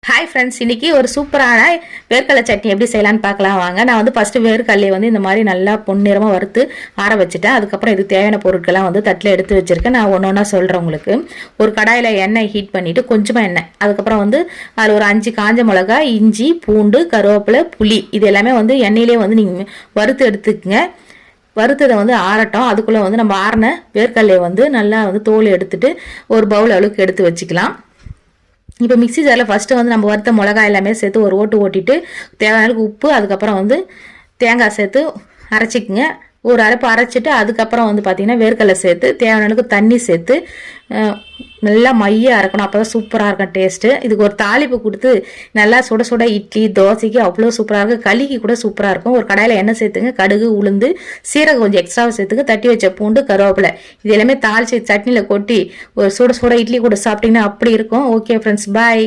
Hi friends, இன்னைக்கு ஒரு சூப்பரான வேர்க்கடலை சட்னி எப்படி செய்யலான்னு பார்க்கலாம் வாங்க. நான் வந்து ஃபர்ஸ்ட் வேர்க்கடலையை வந்து இந்த மாதிரி நல்லா பொன்னிறமாக வறுத்து ஆற வச்சுட்டேன். அதுக்கப்புறம் இதுக்கு தேவையான பொருட்கள்லாம் வந்து தட்டில் எடுத்து வச்சிருக்கேன். நான் ஒன்று ஒன்றா சொல்கிறேன் உங்களுக்கு. ஒரு கடாயில் எண்ணெய் ஹீட் பண்ணிவிட்டு கொஞ்சமாக எண்ணெய், அதுக்கப்புறம் வந்து அதில் ஒரு 5 காஞ்ச மிளகா, இஞ்சி, பூண்டு, கருவேப்பிலை, புளி இது எல்லாமே வந்து எண்ணெயிலே வந்து நீங்கள் வறுத்து எடுத்துக்கங்க. வறுத்ததை வந்து ஆறட்டும். அதுக்குள்ளே வந்து நம்ம ஆறின வேர்க்கடலையை வந்து நல்லா வந்து தோல் எடுத்துட்டு ஒரு பவுல் அளவுக்கு எடுத்து வச்சுக்கலாம். இப்போ மிக்ஸி ஜாரில் ஃபஸ்ட்டு வந்து நம்ம வறுத்த மிளகாய் எல்லாமே சேர்த்து ஒரு ஓட்டிட்டு தேவையான அளவுக்கு உப்பு, அதுக்கப்புறம் வந்து தேங்காய் சேர்த்து அரைச்சிக்கங்க. ஒரு அரைப்பு அரைச்சிட்டு அதுக்கப்புறம் வந்து பார்த்திங்கன்னா வேர்க்கடலை சேர்த்து தேவையான அளவுக்கு தண்ணி சேர்த்து நல்லா மைய அரைக்கணும். அப்போ தான் சூப்பராக இருக்கும் டேஸ்ட்டு. இதுக்கு ஒரு தாளிப்பு கொடுத்து நல்லா சுட சுட இட்லி, தோசைக்கு அவ்வளோ சூப்பராக இருக்கும். களிக்கு கூட சூப்பராக இருக்கும். ஒரு கடாயில் எண்ணெய் சேர்த்துங்க, கடுகு, உளுந்து, சீரகம் கொஞ்சம் எக்ஸ்ட்ராவாக சேர்த்துக்கு, தட்டி வச்ச பூண்டு, கருவேப்பிலை இது எல்லாமே தாளிச்சு சட்னியில் கொட்டி ஒரு சுட சுட இட்லி கூட சாப்பிட்டீங்கன்னா அப்படி இருக்கும். ஓகே ஃப்ரெண்ட்ஸ், பாய்.